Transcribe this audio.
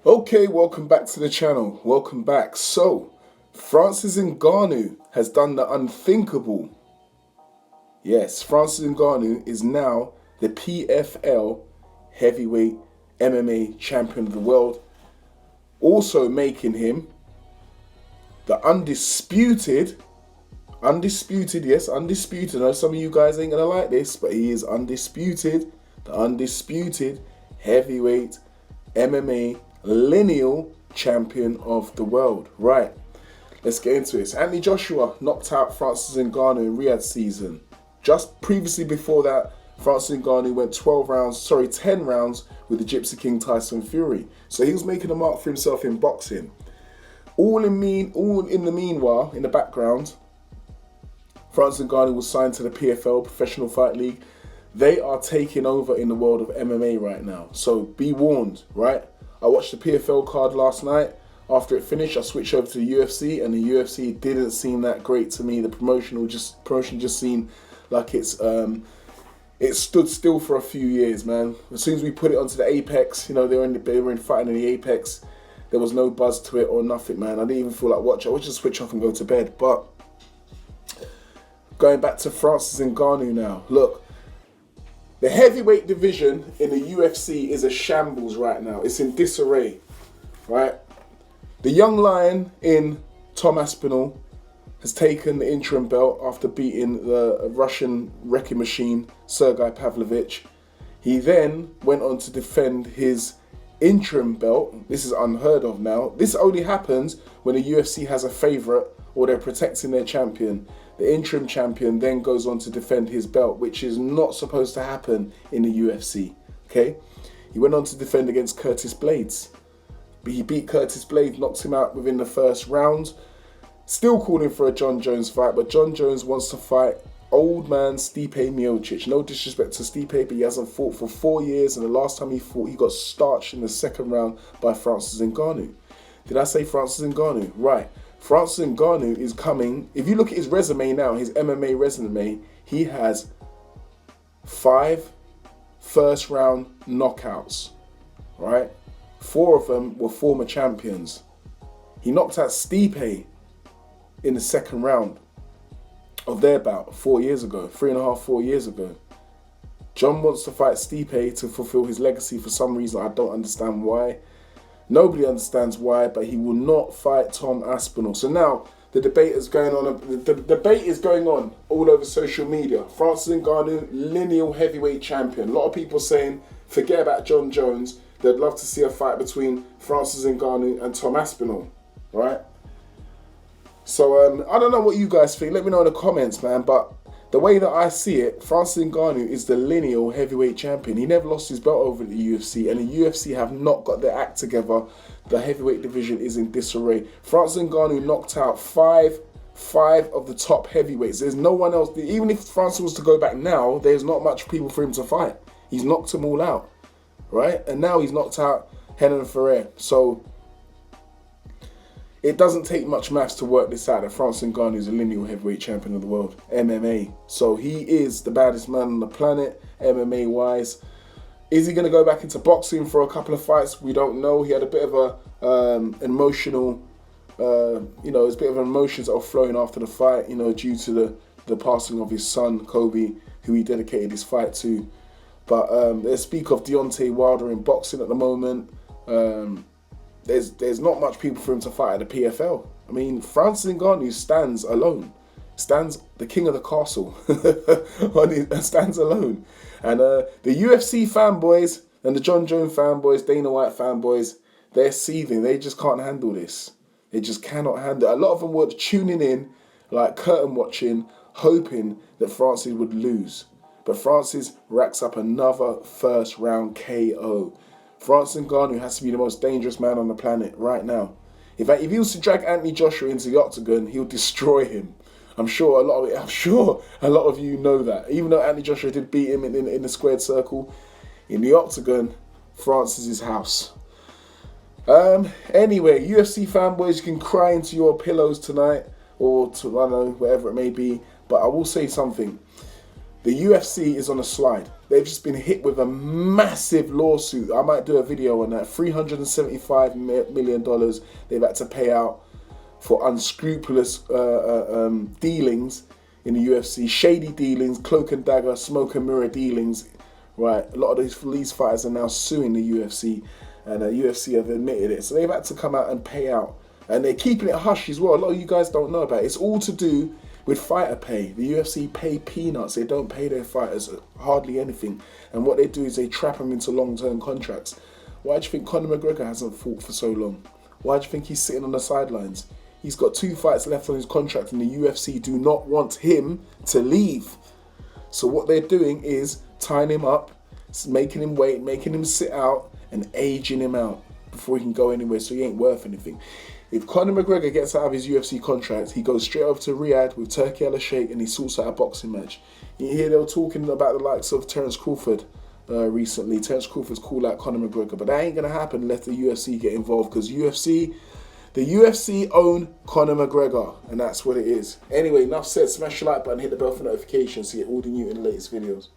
Okay, welcome back to the channel. Welcome back. So, Francis Ngannou has done the unthinkable. Yes, Francis Ngannou is now the PFL heavyweight MMA champion of the world, also making him the undisputed, yes, undisputed. I know some of you guys ain't gonna like this, but he is undisputed, the undisputed heavyweight MMA lineal champion of the world. Right, let's get into it. Anthony Joshua knocked out Francis Ngannou in Riyadh season. Just previously before that, Francis Ngannou went 10 rounds with the Gypsy King Tyson Fury. So he was making a mark for himself in boxing. All in the meanwhile, in the background, Francis Ngannou was signed to the PFL, Professional Fight League. They are taking over in the world of MMA right now. So be warned, right? I watched the PFL card last night. After it finished, I switched over to the UFC, and the UFC didn't seem that great to me. The promotion just seemed like it stood still for a few years, man. As soon as we put it onto the Apex, you know, they were in fighting in the Apex. There was no buzz to it or nothing, man. I didn't even feel like watching. I would just switch off and go to bed. But going back to Francis Ngannou now, look. The heavyweight division in the UFC is a shambles right now. It's in disarray, right? The young lion in Tom Aspinall has taken the interim belt after beating the Russian wrecking machine, Sergei Pavlovich. He then went on to defend his interim belt. This is unheard of now. This only happens when the UFC has a favorite or they're protecting their champion. The interim champion then goes on to defend his belt, which is not supposed to happen in the UFC, okay? He went on to defend against Curtis Blades. But he beat Curtis Blades, knocked him out within the first round. Still calling for a John Jones fight, but John Jones wants to fight old man Stipe Miocic. No disrespect to Stipe, but he hasn't fought for 4 years, and the last time he fought, he got starched in the second round by Francis Ngannou. Did I say Francis Ngannou? Right. Francis Ngannou is coming. If you look at his resume now, his MMA resume, he has 5 first-round knockouts, right? 4 of them were former champions. He knocked out Stipe in the second round of their bout 4 years ago, 3.5, 4 years ago. John wants to fight Stipe to fulfill his legacy for some reason. I don't understand why. Nobody understands why, but he will not fight Tom Aspinall. So now the debate is going on. The debate is going on all over social media. Francis Ngannou, lineal heavyweight champion. A lot of people saying, forget about John Jones. They'd love to see a fight between Francis Ngannou and Tom Aspinall, right? So I don't know what you guys think. Let me know in the comments, man. But the way that I see it, Francis Ngannou is the lineal heavyweight champion. He never lost his belt over at the UFC, and the UFC have not got their act together. The heavyweight division is in disarray. Francis Ngannou knocked out five of the top heavyweights. There's no one else. Even if Francis was to go back now, there's not much people for him to fight. He's knocked them all out, right? And now he's knocked out Renan and Ferreira. So it doesn't take much maths to work this out that Francis Ngannou is a lineal heavyweight champion of the world, MMA. So he is the baddest man on the planet, MMA-wise. Is he going to go back into boxing for a couple of fights? We don't know. He had a bit of a emotional, there's a bit of emotions that were flowing after the fight, due to the passing of his son, Kobe, who he dedicated his fight to. But they speak of Deontay Wilder in boxing at the moment. There's not much people for him to fight at the PFL. I mean, Francis Ngannou stands alone. Stands the king of the castle. Stands alone. And the UFC fanboys and the John Jones fanboys, Dana White fanboys, they're seething. They just can't handle this. They just cannot handle it. A lot of them were tuning in, like curtain watching, hoping that Francis would lose. But Francis racks up another first round KO. Francis Ngannou has to be the most dangerous man on the planet right now. In fact, if he was to drag Anthony Joshua into the octagon, he'll destroy him. I'm sure a lot of you know that. Even though Anthony Joshua did beat him in the squared circle, in the octagon, Francis is house. Anyway, UFC fanboys, you can cry into your pillows tonight, or to, I don't know, whatever it may be. But I will say something. The UFC is on a slide. they've just been hit with a massive lawsuit. I might do a video on that. $375 million they've had to pay out for unscrupulous dealings in the UFC. Shady dealings, cloak and dagger, smoke and mirror dealings. Right, a lot of these fighters are now suing the UFC, and the UFC have admitted it. So they've had to come out and pay out. And they're keeping it hush as well. A lot of you guys don't know about it. It's all to do with fighter pay. The UFC pay peanuts. They don't pay their fighters hardly anything. And what they do is they trap them into long-term contracts. Why do you think Conor McGregor hasn't fought for so long? Why do you think he's sitting on the sidelines? He's got 2 fights left on his contract, and the UFC do not want him to leave. So what they're doing is tying him up, making him wait, making him sit out, and aging him out before he can go anywhere, so he ain't worth anything. If Conor McGregor gets out of his UFC contract, he goes straight over to Riyadh with Turki Al-Sheikh and he sorts out a boxing match. You hear they were talking about the likes of Terence Crawford recently. Terence Crawford's called out Conor McGregor, but that ain't going to happen unless the UFC get involved, because the UFC own Conor McGregor, and that's what it is. Anyway, enough said. Smash the like button, hit the bell for notifications to get all the new and latest videos.